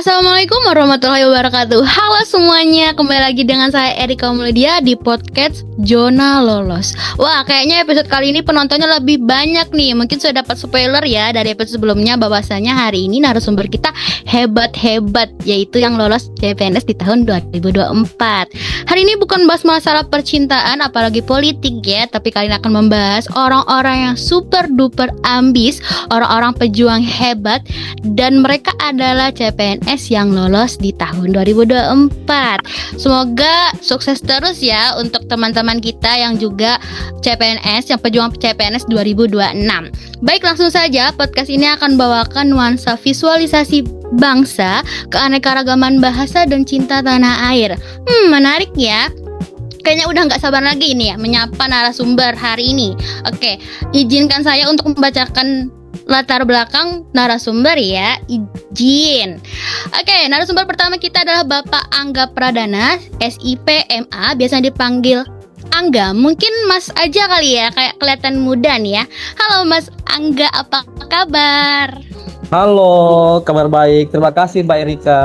Assalamualaikum warahmatullahi wabarakatuh. Halo semuanya, kembali lagi dengan saya Erika Mulydia di podcast Zona Lolos. Wah, kayaknya episode kali ini penontonnya lebih banyak nih. Mungkin sudah dapat spoiler ya dari episode sebelumnya, bahwasanya hari ini narasumber kita hebat-hebat, yaitu yang lolos CPNS di tahun 2024. Hari ini bukan bahas masalah percintaan apalagi politik ya, tapi kali ini akan membahas orang-orang yang super duper ambis, orang-orang pejuang hebat, dan mereka adalah CPNS yang lolos di tahun 2024. Semoga sukses terus ya untuk teman-teman kita yang juga CPNS, yang pejuang CPNS 2026. Baik, langsung saja podcast ini akan bawakan nuansa visualisasi bangsa, keanekaragaman bahasa dan cinta tanah air. Menarik ya. Kayaknya udah gak sabar lagi ini ya menyapa narasumber hari ini. Oke, izinkan saya untuk membacakan latar belakang narasumber ya. Izin. Oke, narasumber pertama kita adalah Bapak Angga Pradana, SIP MA, biasanya dipanggil Angga. Mungkin Mas aja kali ya, kayak kelihatan muda nih ya. Halo Mas Angga, apa kabar? Halo, kabar baik. Terima kasih Mbak Erika.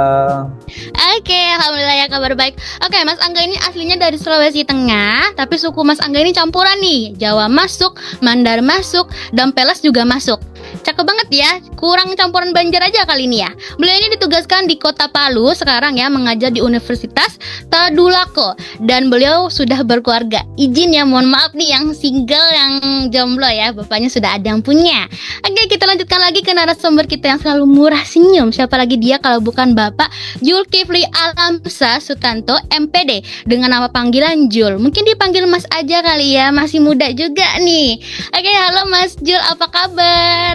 Oke, alhamdulillah ya kabar baik. Oke, Mas Angga ini aslinya dari Sulawesi Tengah, tapi suku Mas Angga ini campuran nih. Jawa masuk, Mandar masuk, dan Pelas juga masuk. Cakep banget ya, kurang campuran Banjar aja kali ini ya. Beliau ini ditugaskan di Kota Palu sekarang ya, mengajar di Universitas Tadulako, dan beliau sudah berkeluarga. Izin ya, mohon maaf nih yang single, yang jomblo ya, bapaknya sudah ada yang punya. Oke, kita lanjutkan lagi ke narasumber kita yang selalu murah senyum. Siapa lagi dia kalau bukan Bapak Zulkifli Alamsa Sutanto, MPD, dengan nama panggilan Jul. Mungkin dipanggil Mas aja kali ya, masih muda juga nih. Oke, halo Mas Jul, apa kabar?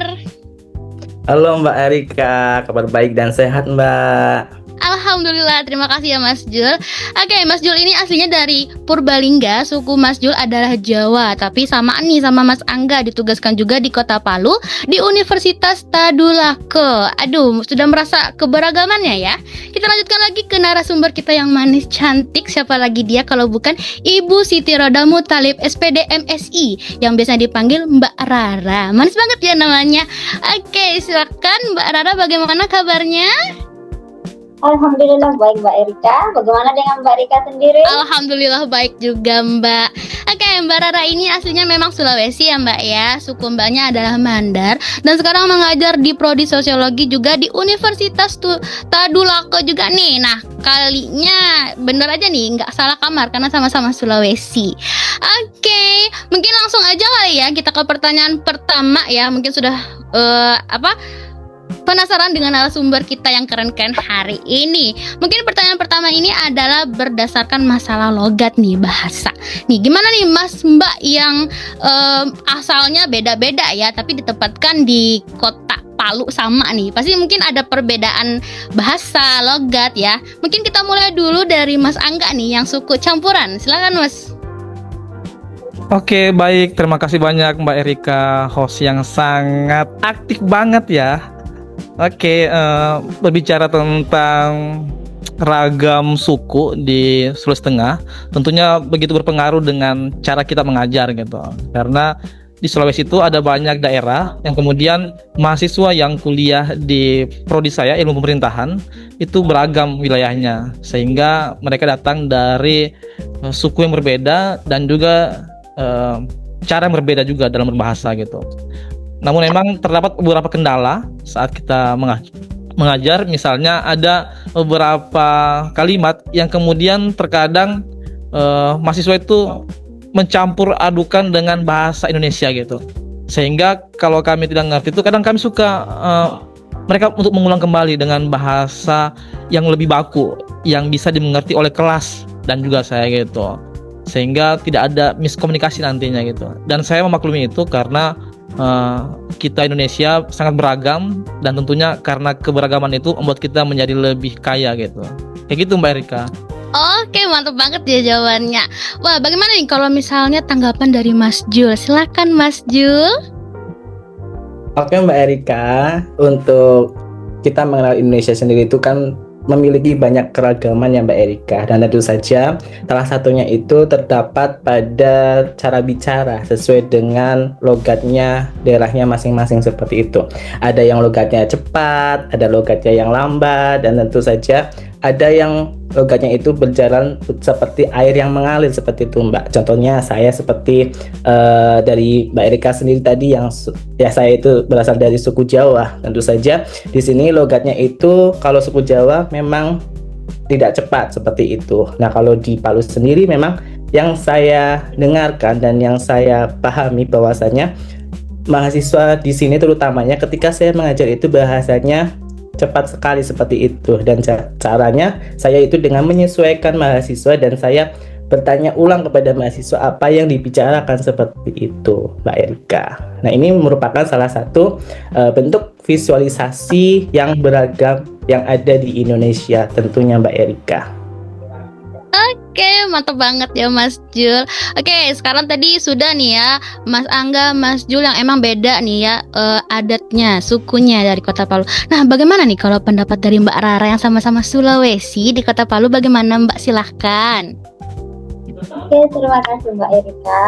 Halo Mbak Erika, kabar baik dan sehat Mbak. Alhamdulillah, terima kasih ya Mas Jul. Oke, Mas Jul ini aslinya dari Purbalingga. Suku Mas Jul adalah Jawa, tapi sama nih sama Mas Angga, ditugaskan juga di Kota Palu di Universitas Tadulako. Aduh, sudah merasa keberagamannya ya. Kita lanjutkan lagi ke narasumber kita yang manis cantik. Siapa lagi dia kalau bukan Ibu Siti Rodamu Talib, SPD MSI, yang biasanya dipanggil Mbak Rara. Manis banget ya namanya. Oke, silakan Mbak Rara, bagaimana kabarnya? Alhamdulillah baik Mbak Erika. Bagaimana dengan Mbak Erika sendiri? Alhamdulillah baik juga Mbak. Oke, Mbak Rara ini aslinya memang Sulawesi ya Mbak ya. Suku Mbaknya adalah Mandar, dan sekarang mengajar di Prodi Sosiologi juga di Universitas Tadulako juga nih. Nah, kalinya bener aja nih, nggak salah kamar karena sama-sama Sulawesi. Oke, mungkin langsung aja kali ya kita ke pertanyaan pertama ya. Mungkin sudah penasaran dengan narasumber kita yang keren-keren hari ini. Mungkin pertanyaan pertama ini adalah berdasarkan masalah logat nih, bahasa. Nih, gimana nih Mas Mbak yang asalnya beda-beda ya, tapi ditempatkan di Kota Palu sama nih. Pasti mungkin ada perbedaan bahasa, logat ya. Mungkin kita mulai dulu dari Mas Angga nih yang suku campuran. Silakan Mas. Oke, baik. Terima kasih banyak Mbak Erika, host yang sangat aktif banget ya. Oke, berbicara tentang ragam suku di Sulawesi Tengah, tentunya begitu berpengaruh dengan cara kita mengajar gitu. Karena di Sulawesi itu ada banyak daerah yang kemudian mahasiswa yang kuliah di prodi saya, ilmu pemerintahan, itu beragam wilayahnya, sehingga mereka datang dari suku yang berbeda dan juga cara yang berbeda juga dalam berbahasa gitu. Namun memang terdapat beberapa kendala saat kita mengajar. Misalnya ada beberapa kalimat yang kemudian terkadang mahasiswa itu mencampur adukan dengan bahasa Indonesia gitu. Sehingga kalau kami tidak ngerti itu, kadang kami suka mereka untuk mengulang kembali dengan bahasa yang lebih baku, yang bisa dimengerti oleh kelas dan juga saya gitu. Sehingga tidak ada miskomunikasi nantinya gitu. Dan saya memaklumi itu karena kita Indonesia sangat beragam, dan tentunya karena keberagaman itu membuat kita menjadi lebih kaya gitu. Kayak gitu Mbak Erika. Oke, mantap banget ya jawabannya. Wah, bagaimana nih kalau misalnya tanggapan dari Mas Jul? Silakan Mas Jul. Oke Mbak Erika, untuk kita mengenal Indonesia sendiri itu kan memiliki banyak keragaman ya Mbak Erika, dan tentu saja salah satunya itu terdapat pada cara bicara sesuai dengan logatnya daerahnya masing-masing seperti itu. Ada yang logatnya cepat, ada logatnya yang lambat, dan tentu saja ada yang logatnya itu berjalan seperti air yang mengalir seperti itu Mbak. Contohnya saya seperti dari Mbak Erika sendiri tadi yang ya saya itu berasal dari suku Jawa. Tentu saja di sini logatnya itu kalau suku Jawa memang tidak cepat seperti itu. Nah kalau di Palu sendiri memang yang saya dengarkan dan yang saya pahami bahwasanya mahasiswa di sini terutamanya ketika saya mengajar itu bahasanya cepat sekali seperti itu, dan caranya saya itu dengan menyesuaikan mahasiswa dan saya bertanya ulang kepada mahasiswa apa yang dibicarakan seperti itu Mbak Erika. Nah ini merupakan salah satu bentuk visualisasi yang beragam yang ada di Indonesia tentunya Mbak Erika. Oke, mantap banget ya Mas Jul. Oke, sekarang tadi sudah nih ya Mas Angga, Mas Jul yang emang beda nih ya adatnya, sukunya dari Kota Palu. Nah, bagaimana nih kalau pendapat dari Mbak Rara yang sama-sama Sulawesi di Kota Palu, bagaimana Mbak? Silahkan. Oke, terima kasih Mbak Erika.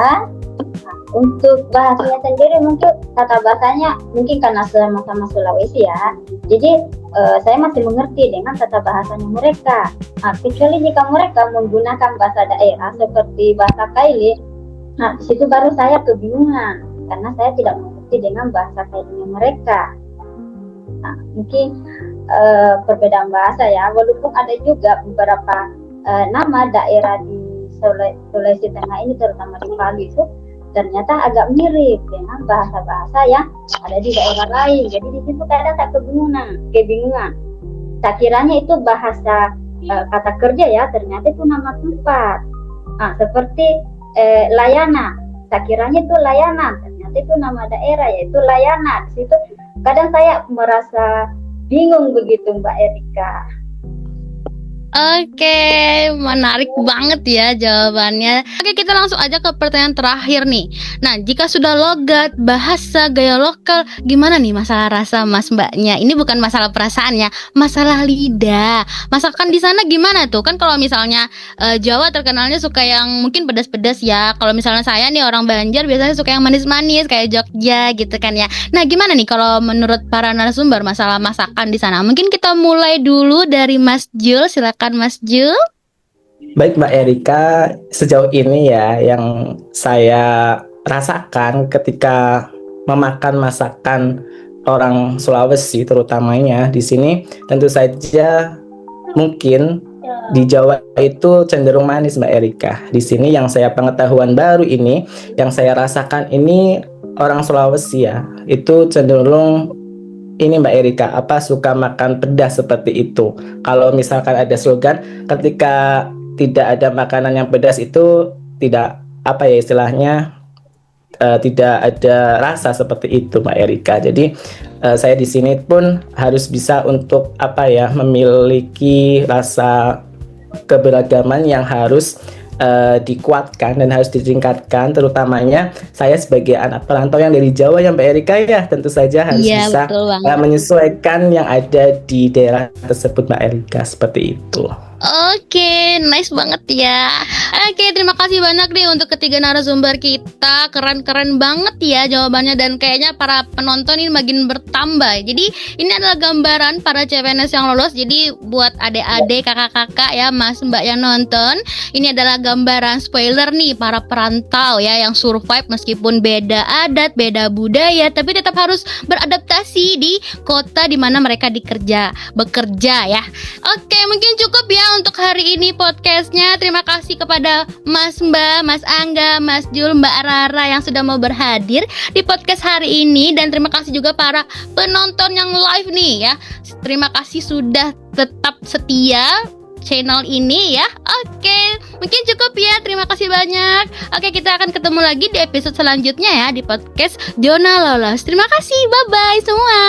Nah, untuk bahasanya sendiri mungkin kata bahasanya mungkin karena sama-sama Sulawesi ya. Jadi saya masih mengerti dengan kata bahasanya mereka. Nah, kecuali jika mereka menggunakan bahasa daerah seperti bahasa Kaili, nah di situ baru saya kebingungan karena saya tidak mengerti dengan bahasa Kailinya mereka. Nah, mungkin perbedaan bahasa ya, walaupun ada juga beberapa nama daerah di Sulawesi Tengah ini terutama di Palu itu ternyata agak mirip dengan bahasa-bahasa yang ada di daerah lain. Jadi di situ kadang saya kebingungan. Tak kiranya itu bahasa kata kerja ya, ternyata itu nama tempat. Nah, seperti Layana, tak kiranya itu layanan, ternyata itu nama daerah yaitu Layana. Di situ kadang saya merasa bingung begitu Mbak Erika. Oke, menarik banget ya jawabannya. Oke, kita langsung aja ke pertanyaan terakhir nih. Nah, jika sudah logat, bahasa, gaya lokal, gimana nih masalah rasa Mas Mbaknya? Ini bukan masalah perasaan ya, masalah lidah. Masakan di sana gimana tuh? Kan kalau misalnya Jawa terkenalnya suka yang mungkin pedas-pedas ya. Kalau misalnya saya nih orang Banjar biasanya suka yang manis-manis kayak Jogja gitu kan ya. Nah, gimana nih kalau menurut para narasumber masalah masakan di sana? Mungkin kita mulai dulu dari Mas Jul, silakan. Mas Jul. Baik Mbak Erika, sejauh ini ya yang saya rasakan ketika memakan masakan orang Sulawesi terutamanya di sini, tentu saja mungkin di Jawa itu cenderung manis Mbak Erika. Di sini yang saya pengetahuan baru ini, yang saya rasakan ini orang Sulawesi ya, itu cenderung ini Mbak Erika, suka makan pedas seperti itu. Kalau misalkan ada slogan, ketika tidak ada makanan yang pedas itu tidak istilahnya tidak ada rasa seperti itu Mbak Erika. Jadi saya di sini pun harus bisa untuk memiliki rasa keberagaman yang harus dikuatkan dan harus ditingkatkan, terutamanya saya sebagai anak perantau yang dari Jawa ya Mbak Erika ya, tentu saja harus bisa menyesuaikan yang ada di daerah tersebut Mbak Erika, seperti itu. Oke, nice banget ya. Oke, terima kasih banyak nih untuk ketiga narasumber kita. Keren-keren banget ya jawabannya, dan kayaknya para penonton ini makin bertambah. Jadi ini adalah gambaran para CPNS yang lolos. Jadi buat adik-adik, kakak-kakak ya, mas mbak yang nonton, ini adalah gambaran spoiler nih para perantau ya yang survive meskipun beda adat, beda budaya, tapi tetap harus beradaptasi di kota di mana mereka bekerja ya. Oke, mungkin cukup ya untuk hari ini podcastnya. Terima kasih kepada Mas Mbak, Mas Angga, Mas Jul, Mbak Rara yang sudah mau berhadir di podcast hari ini, dan terima kasih juga para penonton yang live nih ya. Terima kasih sudah tetap setia channel ini ya. Oke, mungkin cukup ya. Terima kasih banyak. Oke, kita akan ketemu lagi di episode selanjutnya ya di podcast Zona Lolos. Terima kasih. Bye bye semua.